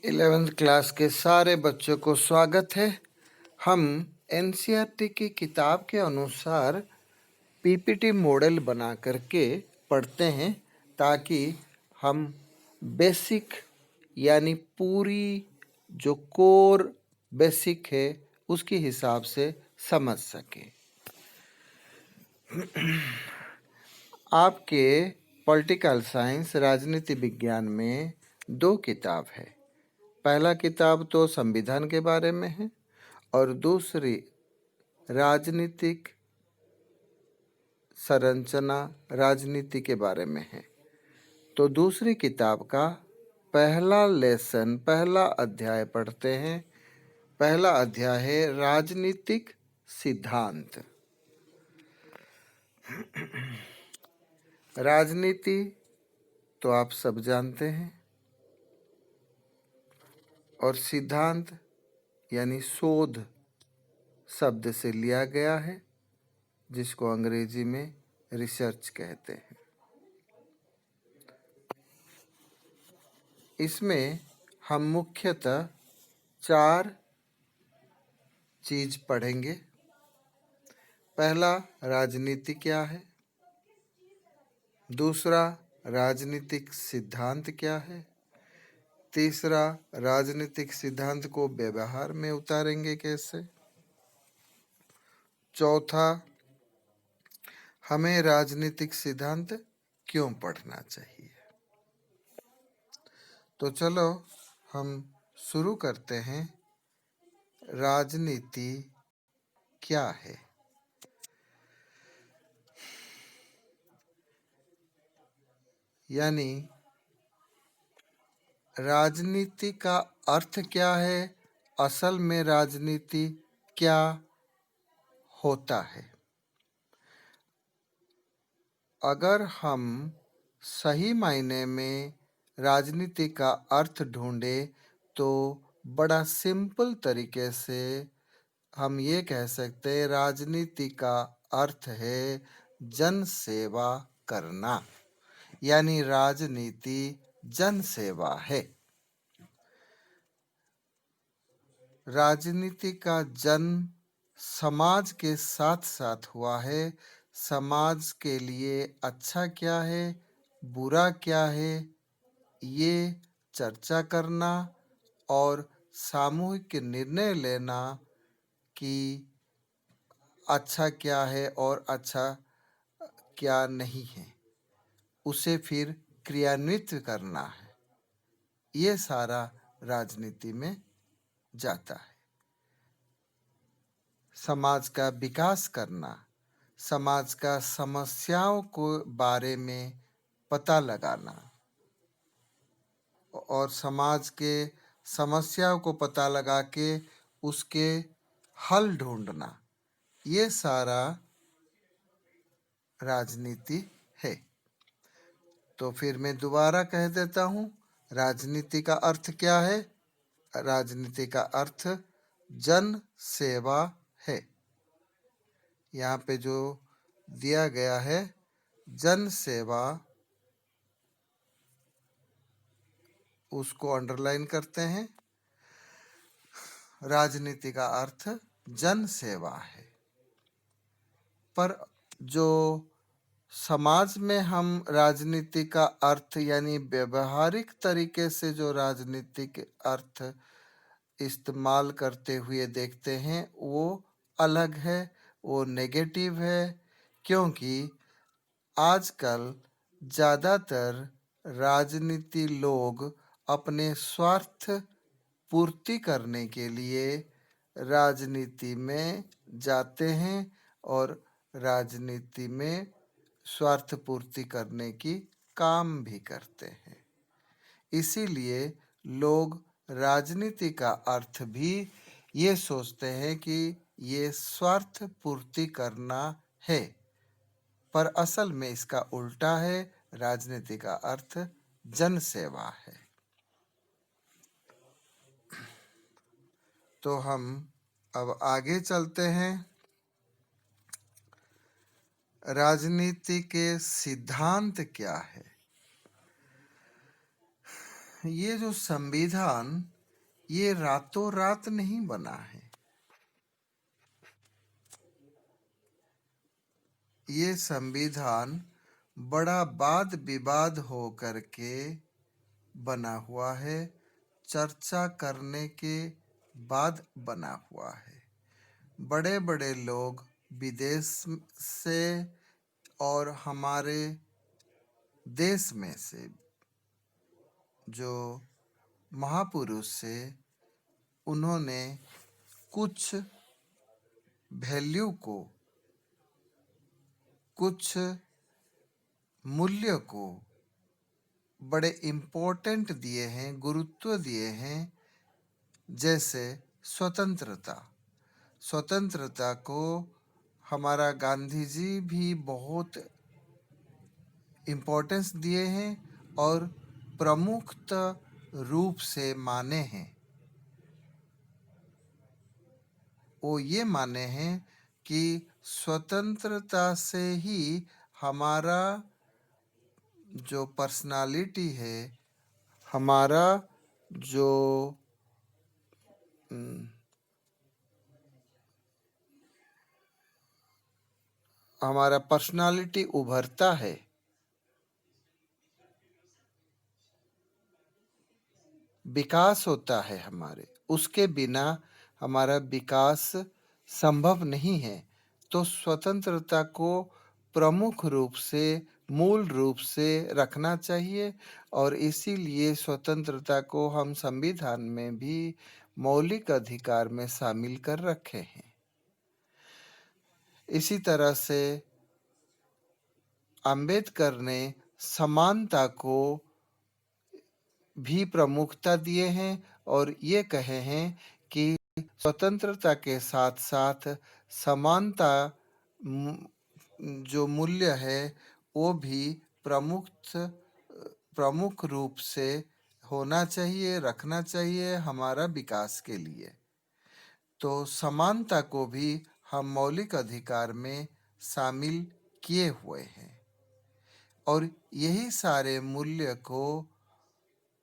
11th class के सारे बच्चों को स्वागत है। हम एनसीईआरटी की किताब के अनुसार पीपीटी मॉडल बना करके पढ़ते हैं ताकि हम बेसिक यानी पूरी जो कोर बेसिक है उसके हिसाब से समझ सके। आपके पॉलिटिकल साइंस राजनीति विज्ञान में 2 किताब है। पहला किताब तो संविधान के बारे में है और दूसरी राजनीतिक संरचना राजनीति के बारे में है। तो दूसरी किताब का पहला लेसन पहला अध्याय पढ़ते हैं। पहला अध्याय है राजनीतिक सिद्धांत। राजनीति तो आप सब जानते हैं और सिद्धांत यानी शोध शब्द से लिया गया है जिसको अंग्रेजी में रिसर्च कहते हैं। इसमें हम मुख्यतः 4 चीज पढ़ेंगे। पहला राजनीति क्या है, दूसरा राजनीतिक सिद्धांत क्या है, तीसरा राजनीतिक सिद्धांत को व्यवहार में उतारेंगे कैसे, चौथा हमें राजनीतिक सिद्धांत क्यों पढ़ना चाहिए। तो चलो हम शुरू करते हैं। राजनीति क्या है? यानी राजनीति का अर्थ क्या है, असल में राजनीति क्या होता है। अगर हम सही मायने में राजनीति का अर्थ ढूंढे तो बड़ा सिंपल तरीके से हम ये कह सकते हैं राजनीति का अर्थ है जन सेवा करना, यानी राजनीति जन सेवा है। राजनीति का जन्म समाज के साथ साथ हुआ है। समाज के लिए अच्छा क्या है, बुरा क्या है, ये चर्चा करना और सामूहिक निर्णय लेना कि अच्छा क्या है और अच्छा क्या नहीं है, उसे फिर क्रियान्वित करना है। ये सारा राजनीति में जाता है। समाज का विकास करना, समाज का समस्याओं को बारे में पता लगाना और समाज के समस्याओं को पता लगा के उसके हल ढूंढना, ये सारा राजनीति है। तो फिर मैं दोबारा कह देता हूँ, राजनीति का अर्थ क्या है? राजनीति का अर्थ जन सेवा है। यहाँ पे जो दिया गया है जन सेवा, उसको अंडरलाइन करते हैं। राजनीति का अर्थ जन सेवा है। पर जो समाज में हम राजनीति का अर्थ यानी व्यवहारिक तरीके से जो राजनीतिक अर्थ इस्तेमाल करते हुए देखते हैं वो अलग है, वो नेगेटिव है। क्योंकि आजकल ज़्यादातर राजनीति लोग अपने स्वार्थ पूर्ति करने के लिए राजनीति में जाते हैं और राजनीति में स्वार्थ पूर्ति करने की काम भी करते हैं। इसीलिए लोग राजनीति का अर्थ भी ये सोचते हैं कि ये स्वार्थ पूर्ति करना है, पर असल में इसका उल्टा है। राजनीति का अर्थ जन सेवा है। तो हम अब आगे चलते हैं। राजनीति के सिद्धांत क्या है? ये जो संविधान ये रातों रात नहीं बना है। ये संविधान बड़ा वाद विवाद हो करके बना हुआ है, चर्चा करने के बाद बना हुआ है। बड़े बड़े लोग विदेश से और हमारे देश में से जो महापुरुष से, उन्होंने कुछ वैल्यू को, कुछ मूल्य को बड़े इम्पोर्टेंट दिए हैं, गुरुत्व दिए हैं। जैसे स्वतंत्रता। स्वतंत्रता को हमारा गांधी जी भी बहुत इम्पोर्टेंस दिए हैं और प्रमुख रूप से माने हैं। वो ये माने हैं कि स्वतंत्रता से ही हमारा जो पर्सनालिटी है, हमारा जो हमारा पर्सनालिटी उभरता है। विकास होता है हमारे, उसके बिना हमारा विकास संभव नहीं है। तो स्वतंत्रता को प्रमुख रूप से, मूल रूप से रखना चाहिए और इसीलिए स्वतंत्रता को हम संविधान में भी मौलिक अधिकार में शामिल कर रखे हैं। इसी तरह से अंबेडकर ने समानता को भी प्रमुखता दिए हैं और ये कहे हैं कि स्वतंत्रता के साथ साथ समानता जो मूल्य है वो भी प्रमुख रूप से होना चाहिए, रखना चाहिए हमारा विकास के लिए। तो समानता को भी हम मौलिक अधिकार में शामिल किए हुए हैं और यही सारे मूल्य को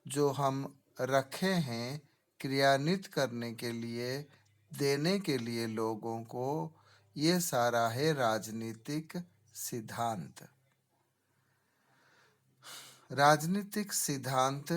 जो हम रखे हैं क्रियान्वित करने के लिए, देने के लिए लोगों को, ये सारा है राजनीतिक सिद्धांत। राजनीतिक सिद्धांत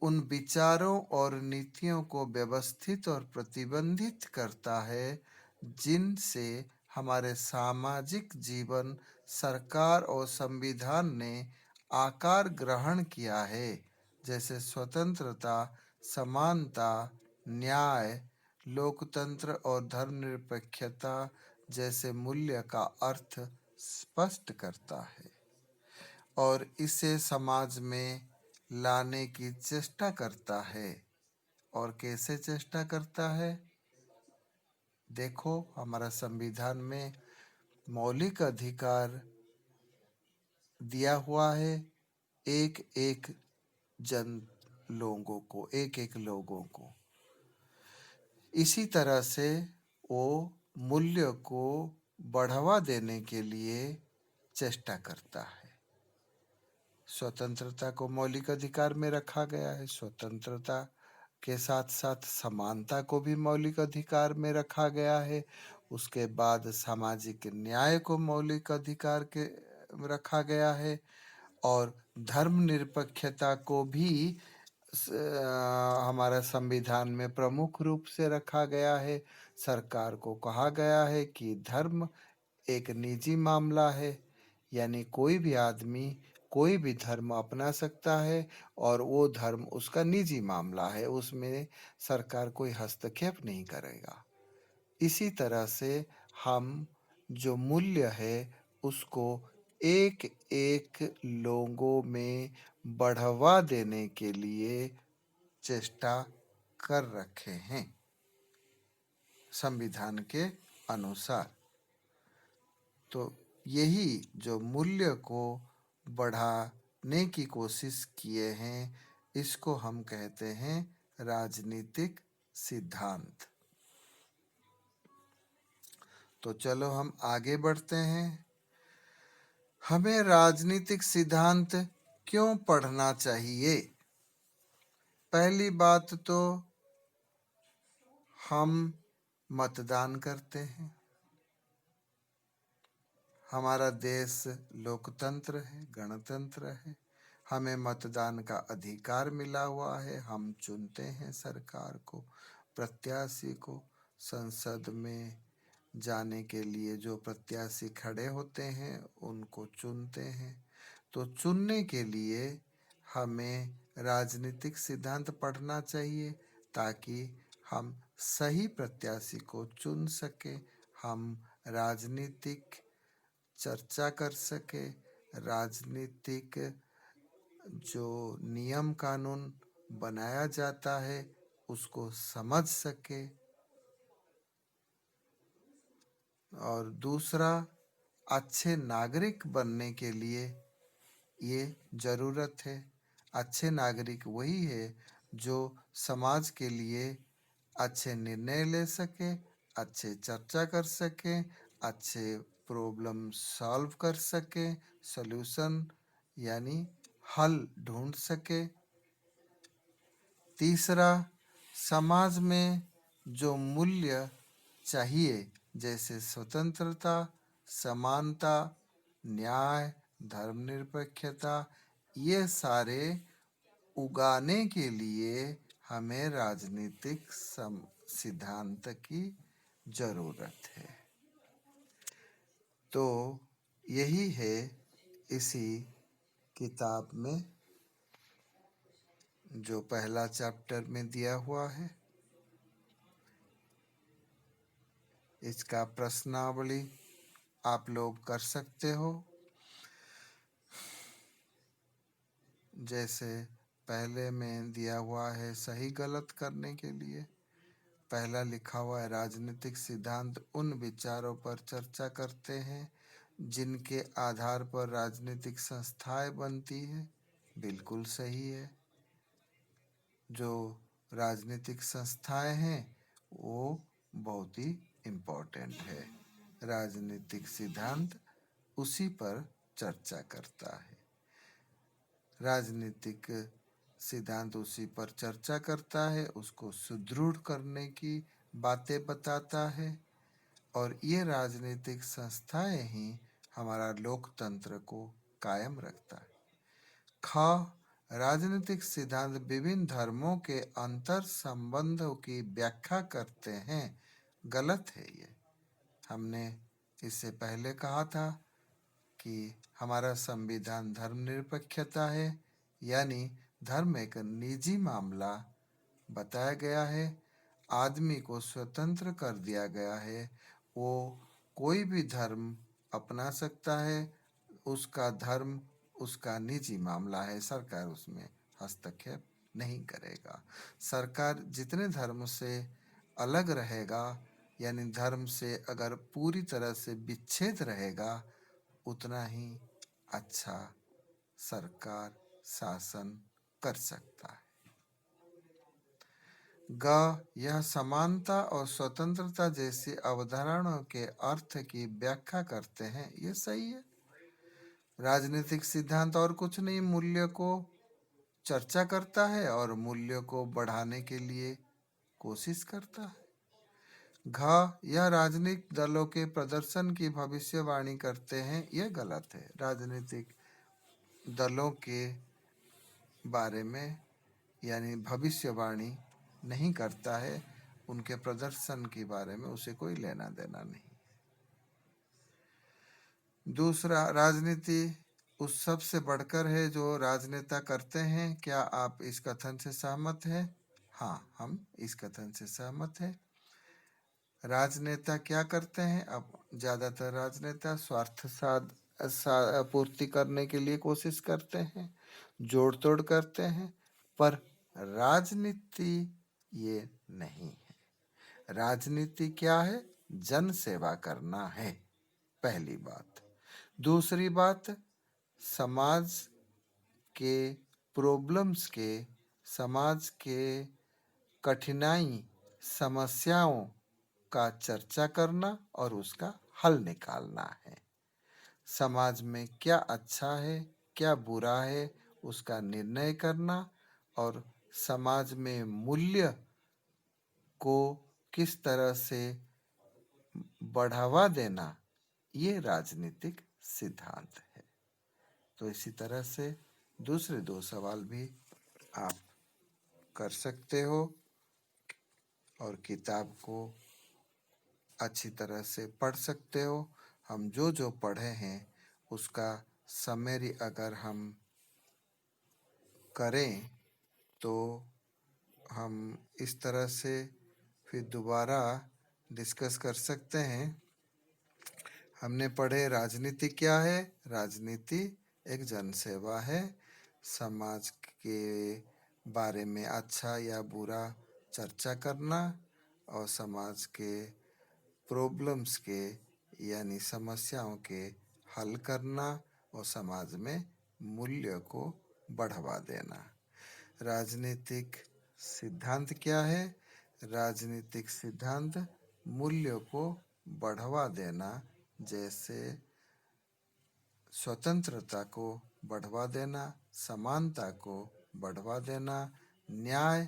उन विचारों और नीतियों को व्यवस्थित और प्रतिबंधित करता है जिनसे हमारे सामाजिक जीवन, सरकार और संविधान ने आकार ग्रहण किया है। जैसे स्वतंत्रता, समानता, न्याय, लोकतंत्र और धर्मनिरपेक्षता जैसे मूल्य का अर्थ स्पष्ट करता है और इसे समाज में लाने की चेष्टा करता है। और कैसे चेष्टा करता है? देखो, हमारा संविधान में मौलिक अधिकार दिया हुआ है एक एक जन लोगों को, एक एक लोगों को। इसी तरह से वो मूल्य को बढ़ावा देने के लिए चेष्टा करता है। स्वतंत्रता को मौलिक अधिकार में रखा गया है। स्वतंत्रता के साथ साथ समानता को भी मौलिक अधिकार में रखा गया है। उसके बाद सामाजिक न्याय को मौलिक अधिकार के रखा गया है और धर्मनिरपेक्षता को भी हमारा संविधान में प्रमुख रूप से रखा गया है। सरकार को कहा गया है कि धर्म एक निजी मामला है, यानी कोई भी आदमी कोई भी धर्म अपना सकता है और वो धर्म उसका निजी मामला है, उसमें सरकार कोई हस्तक्षेप नहीं करेगा। इसी तरह से हम जो मूल्य है उसको एक एक लोगों में बढ़ावा देने के लिए चेष्टा कर रखे हैं संविधान के अनुसार। तो यही जो मूल्य को बढ़ाने की कोशिश किए हैं, इसको हम कहते हैं राजनीतिक सिद्धांत। तो चलो हम आगे बढ़ते हैं। हमें राजनीतिक सिद्धांत क्यों पढ़ना चाहिए? पहली बात तो हम मतदान करते हैं। हमारा देश लोकतंत्र है, गणतंत्र है। हमें मतदान का अधिकार मिला हुआ है। हम चुनते हैं सरकार को, प्रत्याशी को। संसद में जाने के लिए जो प्रत्याशी खड़े होते हैं उनको चुनते हैं। तो चुनने के लिए हमें राजनीतिक सिद्धांत पढ़ना चाहिए ताकि हम सही प्रत्याशी को चुन सके। हम राजनीतिक चर्चा कर सके, राजनीतिक जो नियम कानून बनाया जाता है उसको समझ सके। और दूसरा, अच्छे नागरिक बनने के लिए ये जरूरत है। अच्छे नागरिक वही है जो समाज के लिए अच्छे निर्णय ले सके, अच्छे चर्चा कर सके, अच्छे प्रॉब्लम सॉल्व कर सके, सॉल्यूशन यानी हल ढूंढ सके। तीसरा, समाज में जो मूल्य चाहिए जैसे स्वतंत्रता, समानता, न्याय, धर्मनिरपेक्षता, ये सारे उगाने के लिए हमें राजनीतिक सिद्धांत की जरूरत है। तो यही है इसी किताब में जो पहला चैप्टर में दिया हुआ है। इसका प्रश्नावली आप लोग कर सकते हो। जैसे पहले में दिया हुआ है सही गलत करने के लिए। पहला लिखा हुआ है राजनीतिक सिद्धांत उन विचारों पर चर्चा करते हैं जिनके आधार पर राजनीतिक संस्थाएं बनती है। बिल्कुल सही है। जो राजनीतिक संस्थाएं हैं वो बहुत ही इम्पोर्टेंट है। राजनीतिक सिद्धांत उसी पर चर्चा करता है। राजनीतिक सिद्धांत उसी पर चर्चा करता है, उसको सुदृढ़ करने की बातें बताता है। और ये राजनीतिक संस्थाएं ही हमारा लोकतंत्र को कायम रखता है। राजनीतिक सिद्धांत विभिन्न धर्मों के अंतर संबंधों की व्याख्या करते हैं। गलत है ये। हमने इससे पहले कहा था कि हमारा संविधान धर्मनिरपेक्षता है, यानी धर्म एक निजी मामला बताया गया है। आदमी को स्वतंत्र कर दिया गया है। वो कोई भी धर्म अपना सकता है। उसका धर्म उसका निजी मामला है। सरकार उसमें हस्तक्षेप नहीं करेगा। सरकार जितने धर्म से अलग रहेगा, यानी धर्म से अगर पूरी तरह से विच्छेद रहेगा, उतना ही अच्छा सरकार शासन कर सकता है। यह समानता और स्वतंत्रता जैसी अवधारणाओं के अर्थ की व्याख्या करते हैं। ये सही है। राजनीतिक सिद्धांत और कुछ नहीं, मूल्य को चर्चा करता है और मूल्य को बढ़ाने के लिए कोशिश करता है। यह राजनीतिक दलों के प्रदर्शन की भविष्यवाणी करते हैं। यह गलत है। राजनीतिक दलों के बारे में यानी भविष्यवाणी नहीं करता है। उनके प्रदर्शन के बारे में उसे कोई लेना देना नहीं। दूसरा, राजनीति उस सब से बढ़कर है जो राजनेता करते हैं। क्या आप इस कथन से सहमत हैं? हाँ, हम इस कथन से सहमत हैं। राजनेता क्या करते हैं? अब ज्यादातर राजनेता स्वार्थ पूर्ति करने के लिए कोशिश करते हैं, जोड़ तोड़ करते हैं, पर राजनीति ये नहीं है। राजनीति क्या है? जन सेवा करना है, पहली बात। दूसरी बात, समाज के प्रॉब्लम्स के, समाज के कठिनाई समस्याओं का चर्चा करना और उसका हल निकालना है। समाज में क्या अच्छा है, क्या बुरा है, उसका निर्णय करना और समाज में मूल्य को किस तरह से बढ़ावा देना, ये राजनीतिक सिद्धांत है। तो इसी तरह से दूसरे दो सवाल भी आप कर सकते हो और किताब को अच्छी तरह से पढ़ सकते हो। हम जो जो पढ़े हैं उसका समरी अगर हम करें तो हम इस तरह से फिर दोबारा डिस्कस कर सकते हैं। हमने पढ़े राजनीति क्या है। राजनीति एक जनसेवा है। समाज के बारे में अच्छा या बुरा चर्चा करना और समाज के प्रॉब्लम्स के यानी समस्याओं के हल करना और समाज में मूल्य को बढ़ावा देना। राजनीतिक सिद्धांत क्या है। राजनीतिक सिद्धांत मूल्यों को बढ़ावा देना, जैसे स्वतंत्रता को बढ़ावा देना, समानता को बढ़ावा देना, न्याय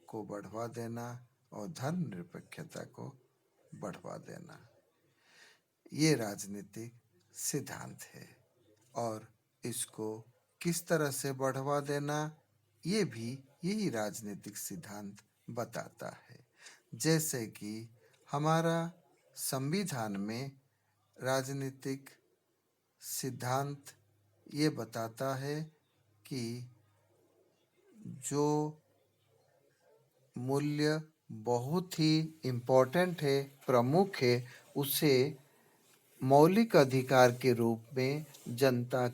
को बढ़ावा देना और धर्मनिरपेक्षता को बढ़ावा देना, ये राजनीतिक सिद्धांत है। और इसको किस तरह से बढ़ावा देना, ये भी यही राजनीतिक सिद्धांत बताता है। जैसे कि हमारा संविधान में राजनीतिक सिद्धांत ये बताता है कि जो मूल्य बहुत ही इम्पोर्टेंट है, प्रमुख है, उसे मौलिक अधिकार के रूप में जनता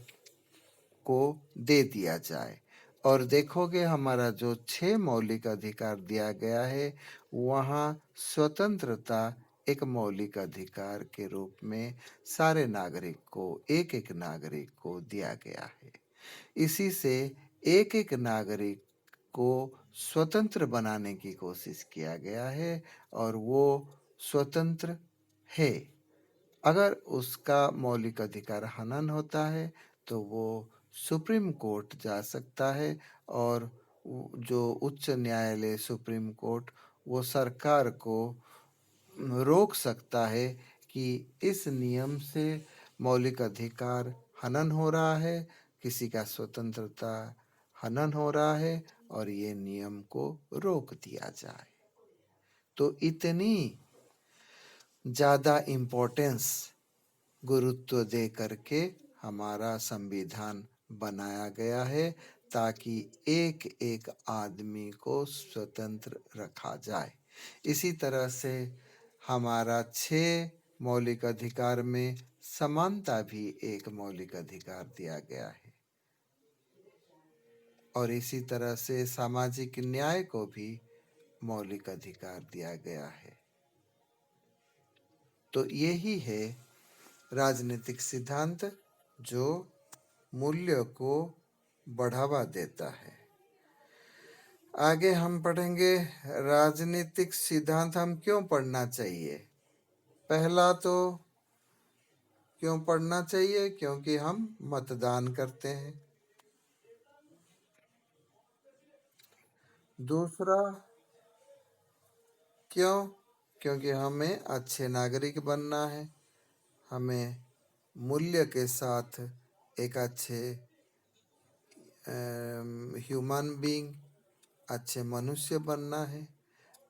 को दे दिया जाए। और देखोगे हमारा जो 6 मौलिक अधिकार दिया गया है, वहाँ स्वतंत्रता एक मौलिक अधिकार के रूप में सारे नागरिक को, एक एक नागरिक को दिया गया है। इसी से एक एक नागरिक को स्वतंत्र बनाने की कोशिश किया गया है और वो स्वतंत्र है। अगर उसका मौलिक अधिकार हनन होता है तो वो सुप्रीम कोर्ट जा सकता है और जो उच्च न्यायालय सुप्रीम कोर्ट वो सरकार को रोक सकता है कि इस नियम से मौलिक अधिकार हनन हो रहा है, किसी का स्वतंत्रता हनन हो रहा है और ये नियम को रोक दिया जाए। तो इतनी ज़्यादा इम्पोर्टेंस गुरुत्व दे करके हमारा संविधान बनाया गया है ताकि एक एक आदमी को स्वतंत्र रखा जाए। इसी तरह से हमारा 6 मौलिक अधिकार में समानता भी एक मौलिक अधिकार दिया गया है और इसी तरह से सामाजिक न्याय को भी मौलिक अधिकार दिया गया है। तो यही है राजनीतिक सिद्धांत जो मूल्य को बढ़ावा देता है। आगे हम पढ़ेंगे राजनीतिक सिद्धांत हम क्यों पढ़ना चाहिए। पहला तो क्यों पढ़ना चाहिए, क्योंकि हम मतदान करते हैं। दूसरा क्यों, क्योंकि हमें अच्छे नागरिक बनना है, हमें मूल्य के साथ एक अच्छे ह्यूमन बीइंग, अच्छे मनुष्य बनना है।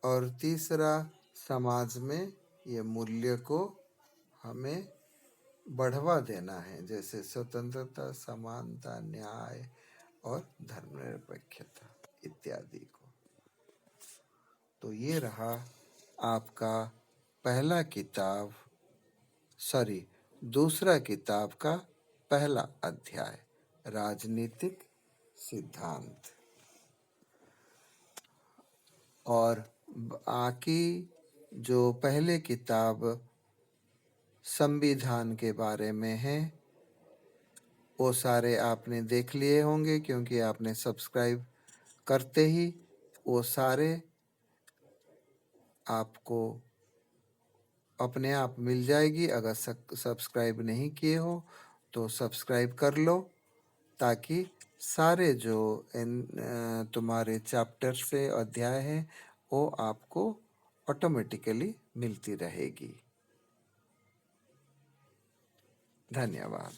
और तीसरा समाज में ये मूल्य को हमें बढ़ावा देना है, जैसे स्वतंत्रता, समानता, न्याय और धर्मनिरपेक्षता इत्यादि को। तो ये रहा आपका पहला किताब, दूसरा किताब का पहला अध्याय, राजनीतिक सिद्धांत। और बाकी जो पहले किताब संविधान के बारे में है वो सारे आपने देख लिए होंगे, क्योंकि आपने सब्सक्राइब करते ही वो सारे आपको अपने आप मिल जाएगी। अगर सब्सक्राइब नहीं किए हो तो सब्सक्राइब कर लो, ताकि सारे जो तुम्हारे चैप्टर से अध्याय हैं वो आपको ऑटोमेटिकली मिलती रहेगी। धन्यवाद।